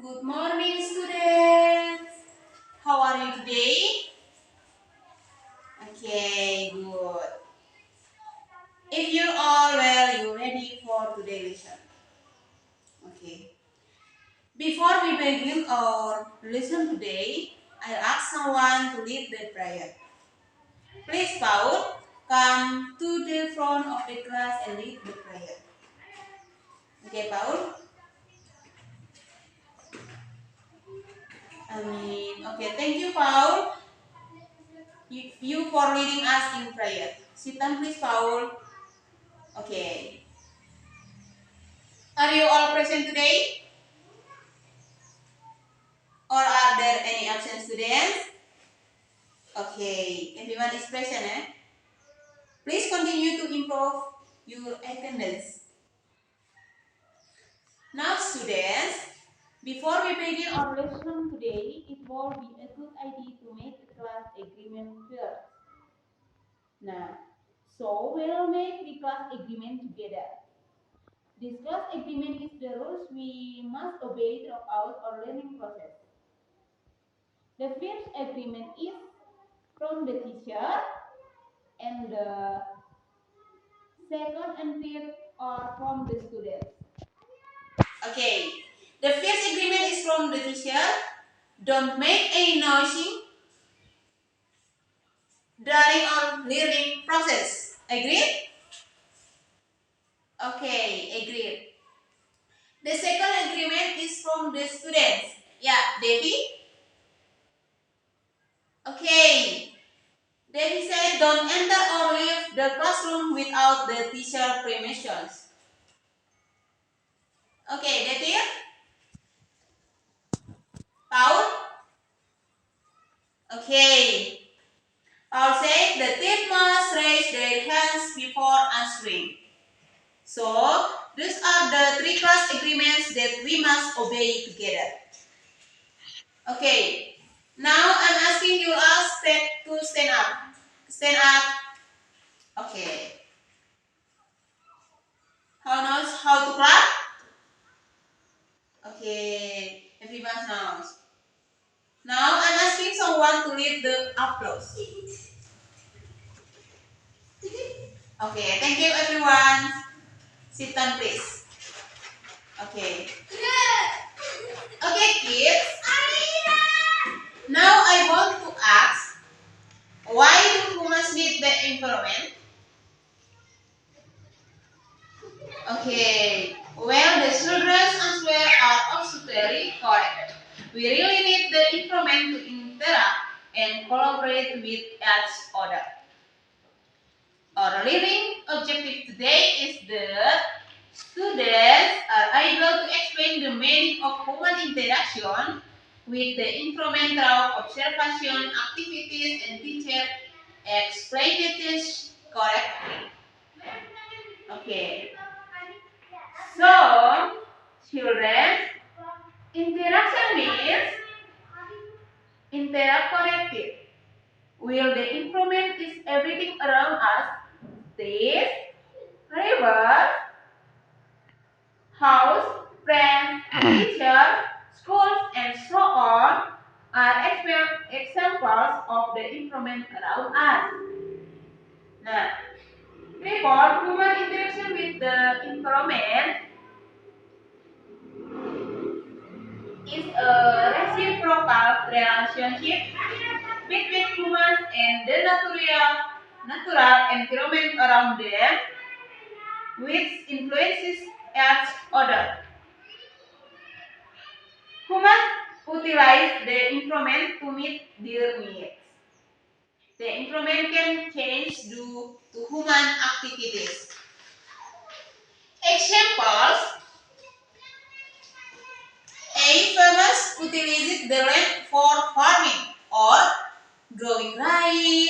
Good morning, students. How are you today? Okay, good. If you are well, you ready for today's lesson? Okay. Before we begin our lesson today, I'll ask someone to lead the prayer. Please, Paul, come to the front of the class and lead the prayer. Okay, Paul? Okay, thank you, Paul. You for leading us in prayer. Sit down, please, Paul. Okay. Are you all present today? Or are there any absent students? Okay, everyone is present, eh? Please continue to improve your attendance. Now, students, before we begin our lesson today, it will be a good idea to make the class agreement first. Now, so we'll make the class agreement together. This class agreement is the rules we must obey throughout our learning process. The first agreement is from the teacher, and the second and third are from the students. Okay, the first agreement is from the teacher. Don't make any noise during our learning process. Agreed? Okay, agreed. The second agreement is from the students. Yeah, Devi? Okay. Devi said don't enter or leave the classroom without the teacher permissions. Okay, Devi? Paul? Okay. Paul said the team must raise their hands before answering. So, these are the three class agreements that we must obey together. Okay. Now I'm asking you all to stand up. Stand up. Okay. How to clap? Okay. Everyone knows. Now I'm asking someone to lead the applause. Okay. Thank you, everyone. Sit down, please. Okay. Okay, kids. Now I want to ask, why do humans need the environment? Okay. Well, the children's answer are absolutely correct. We really need the environment to interact and collaborate with each other. Our learning objective today is that students are able to explain the meaning of human interaction with the environment through observation, activities, and teacher explain it correctly. Okay. So, children, interaction means interact connected. Will the environment is everything around us, trees, rivers, house, friends, teacher, schools, and so on are examples of the environment around us. Now, therefore, human interaction with the environment is a reciprocal relationship between humans and the natural environment around them, which influences each other. Humans utilize the environment to meet their needs. The environment can change due to human activities. Examples: a farmer utilizes the land for farming or growing rice,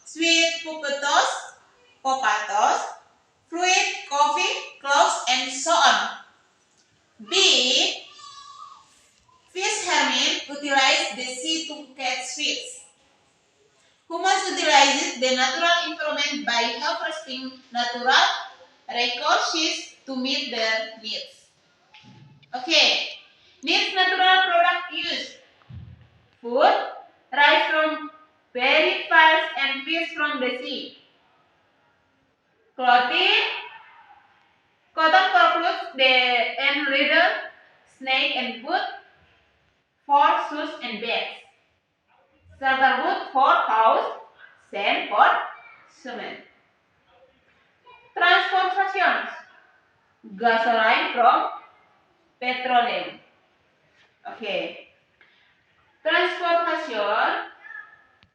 sweet potatoes, fruit, coffee, cloves, and so on. B. Fish hermit utilize the sea to catch fish. Humans utilize the natural environment by harvesting natural resources to meet their needs. Okay, Needs natural product use. Food, rice from berry fields and fish from the sea. Clothing, cotton for clothes and leather, snake and wood for shoes and bags. Silver wood for house, sand for cement. Transportation, gasoline from petroleum. Okay. Transportation,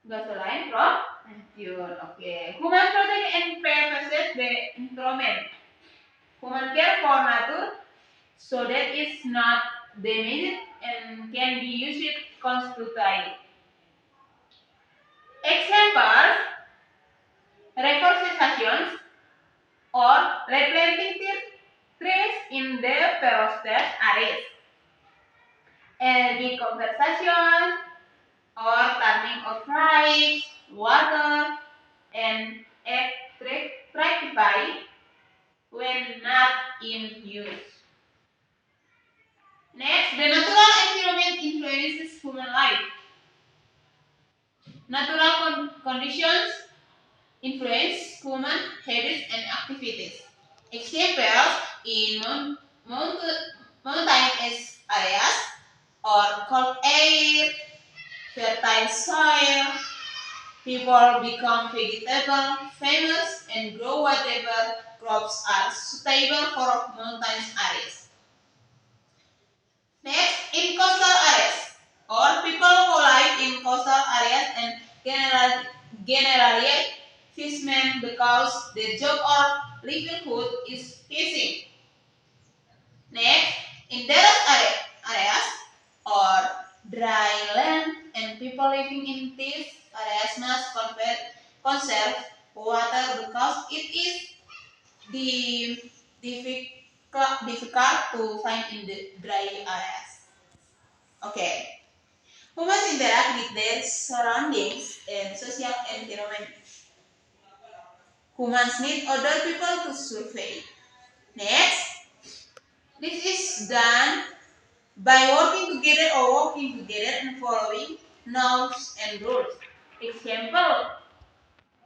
gasoline from fuel. Okay. Human protect and preserve the environment. Human care for nature so that it's not damaged and can be used constantly. Examples: reforestation or replanting trees in the forested areas, energy conservation or turning of rice, water, and electricity when not in use. Next, the natural environment influences human life. Natural conditions influence human habits and activities. Examples in mountainous areas or cold air, fertile soil, people become vegetable famous and grow whatever crops are suitable for mountainous areas. Next, in coastal areas, or people who live in coastal areas and generally fishermen because their job or livelihood is fishing. Next, in areas or dry land and people living in these areas must conserve water because it is the difficult to find in the dry areas. Okay. Humans interact with their surroundings and social environment. Humans need other people to survey. Next, this is done by working together or working together and following norms and rules. Example,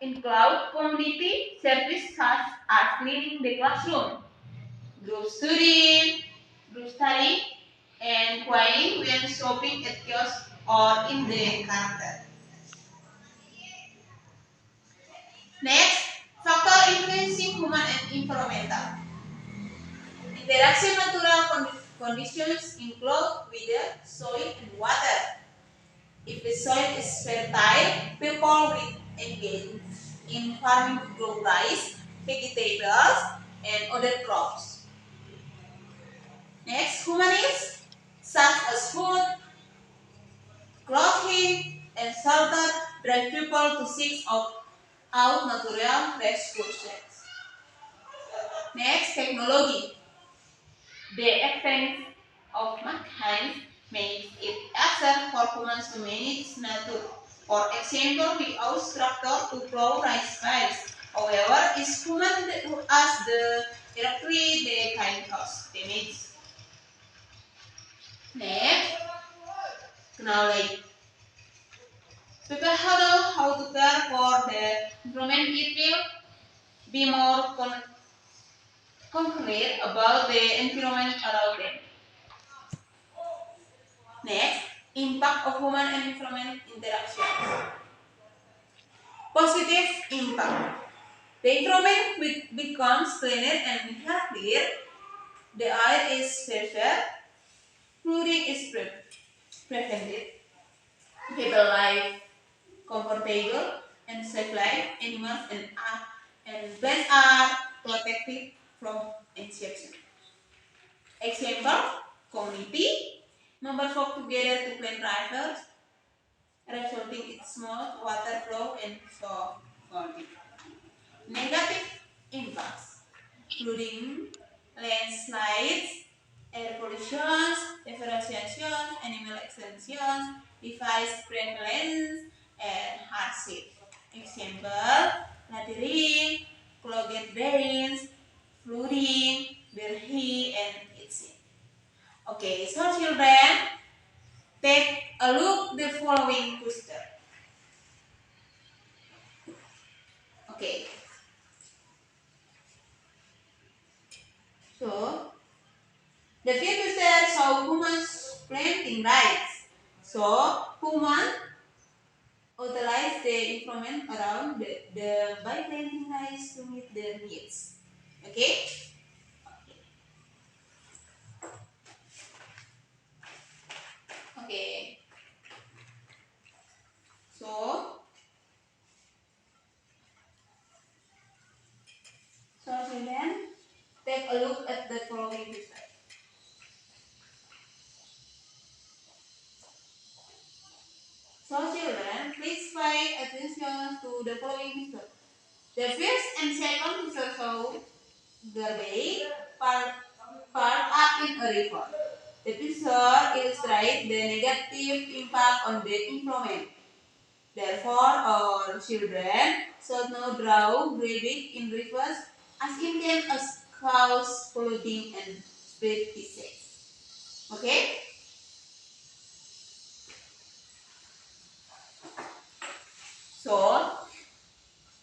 in cloud community service such as cleaning the classroom, group study, and quiet when shopping at kiosk or in the counter. Next, factor influencing human and environmental. Interaction natural conditions include weather, soil, and water. If the soil is fertile, people will engage in farming to grow rice, vegetables, and other crops. Next, human needs such as food, clothing, and shelter drive people to seek out natural resources. Next, technology. The advent of mankind makes it easier for humans to manage nature. For example, we use tractor to plow rice fields. However, it's human who has the directly the kind cause damage. Next, knowledge. People know how to care for the environment. It will be more concrete about the environment around them. Next, impact of human and environment interaction. Positive impact. The environment becomes cleaner and healthier. The air is fresher. Flooding is prevented. People live comfortable and safe life. Animals and plants are protected from injection. Example, community. Members work together to plant rivers, resulting in smooth water flow and soil quality. Negative impacts, including landslides, air pollution, deforestation, animal extinction, device prevalence, and hardship. Example, laddering, clogged drains, flooding, birthing, and itching. Okay, so children, take a look the following poster. Okay, so the first poster show humans planting rice. So human utilize the environment around the by planting rice to meet their needs. Okay. Okay. So children, take a look at the following poster. So children, please pay attention to the following picture. The first and second picture show garbage part up in a river. The picture illustrates the negative impact on the environment. Therefore, our children should not draw garbage in rivers as it can cause polluting and spread disease. Okay? So,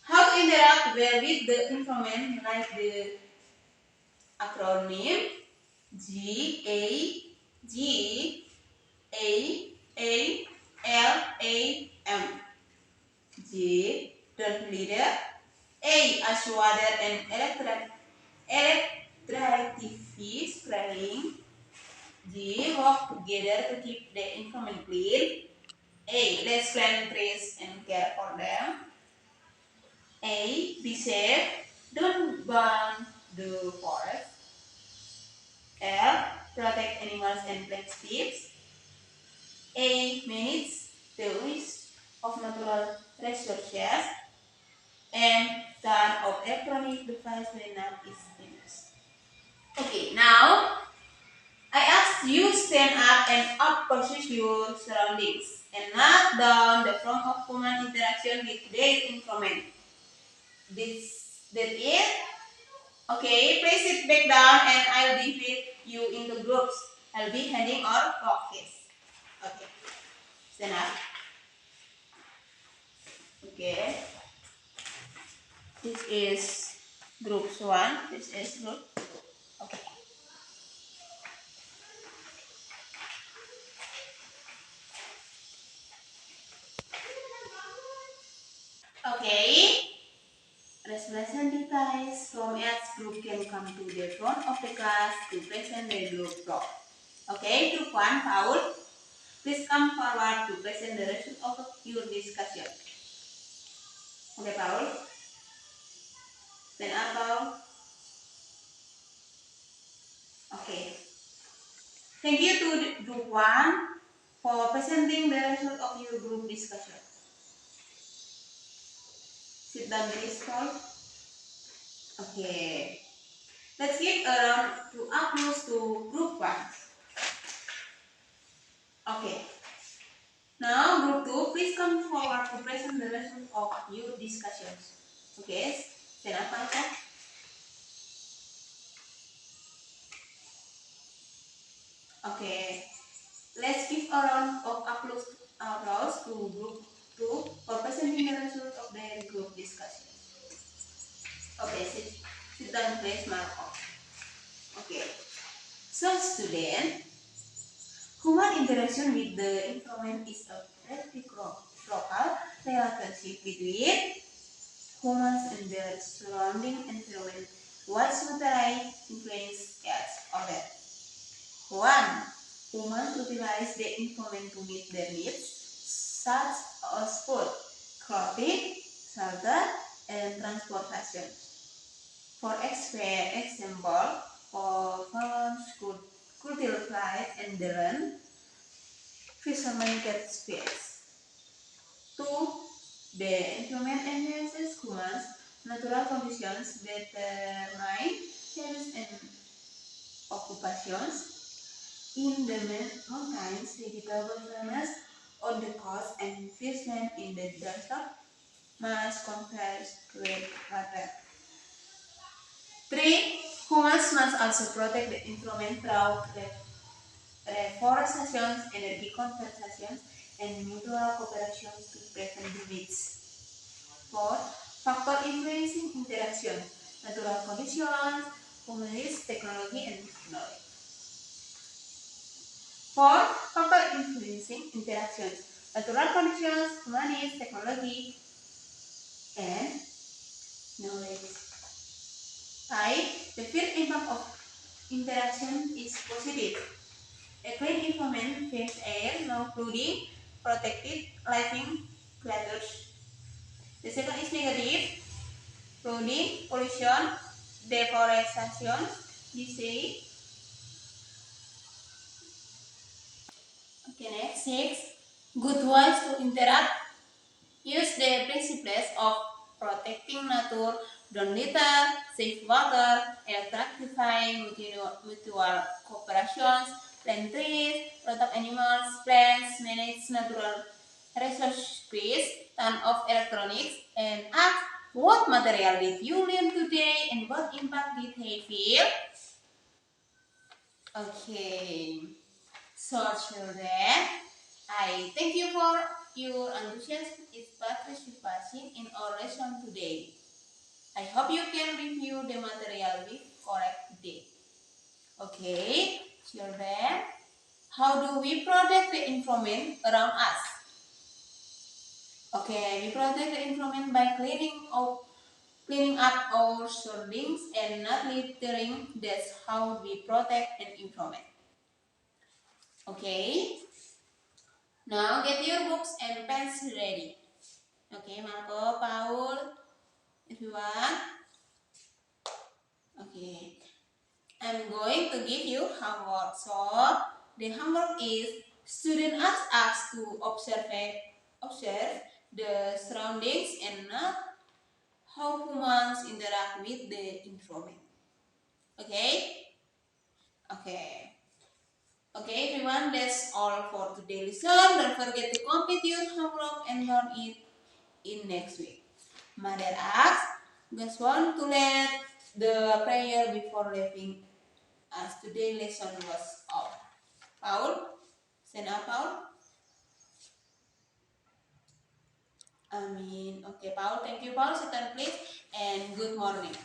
how to interact well with the environment like the acronym GAGALAM. G. Dirt leader. A. As water and electricity spraying. G. Work together to keep the environment clean. A. Let's plant trees and care for them. A. Be safe. Don't burn the forest. L. Protect animals and plant tips. A. Manage the use of natural resources. And turn off electronic device when not is in use. Okay, now I ask you stand up and up perceive your surroundings and not down the form of human interaction with their environment. That it. Okay, place it back down and I'll divide you into groups. I'll be handing or pockets. Okay, stand up. Okay, this is group one. This is group. Okay. Okay. Resolution device from each group can come to the front of the class to present the group talk. Okay, group one, Paul. Please come forward to present the result of your discussion. Okay, Paul. Stand up, Paul. Okay. Thank you to group one for presenting the result of your group discussion. Sit down, please, Paul. Okay. Let's give a round to applause to group one. Okay. Now, group 2, please come forward to present the result of your discussions. Okay, stand up, Malcolm. Okay, let's give a round of applause to group 2 for presenting the result of their group discussion. Okay, sit down, please, Malcolm. Okay, so student, human interaction with the environment is a reciprocal relationship between humans and their surrounding environment. What should I influence as other? 1. Humans utilize the environment to meet their needs, such as food, clothing, shelter, and transportation. For example, for farms, cultivate and learn, fishermen get space. 2. The environment enhances humans' natural conditions determine habits and occupations. In the mountains, vegetable farmers on the coast and fishermen in the desert must compare with water. 3. Humans must also protect the environment through deforestation, energy conservation, and mutual cooperation to prevent damage. 4. Factor influencing interaction, natural conditions, humanities, technology, and knowledge. 4. Factor influencing interactions, natural conditions, humanities, technology, and knowledge. 5. The field impact of interaction is positive. A clean environment, fresh air, no flooding, protected living creatures. The second is negative. Flooding, pollution, deforestation, disease. Okay, next. 6. Good ways to interact. Use the principles of protecting nature, don't litter, save water, electrifying mutual cooperations, plant trees, protect animals, plants, manage natural resource trees, turn off electronics, and ask what material did you learn today and what impact did they feel? Okay. So children, I thank you for your enthusiasm participation in our lesson today. I hope you can review the material with correct today. Okay, children, how do we protect the environment around us? Okay, we protect the environment by cleaning up our surroundings and not littering. That's how we protect an environment. Okay. Now get your books and pens ready. Okay, Marco, Paul, everyone. Okay, I'm going to give you homework. So the homework is student ask us to observe the surroundings and not how humans interact with the environment. Okay? Okay. Okay, everyone, that's all for today's lesson. Don't forget to complete your homework and learn it in next week. Mother asks, just want to let the prayer before leaving as today's lesson was off. Paul, stand up, Paul. Amin. Okay, Paul. Thank you, Paul. Sit down, please. And good morning.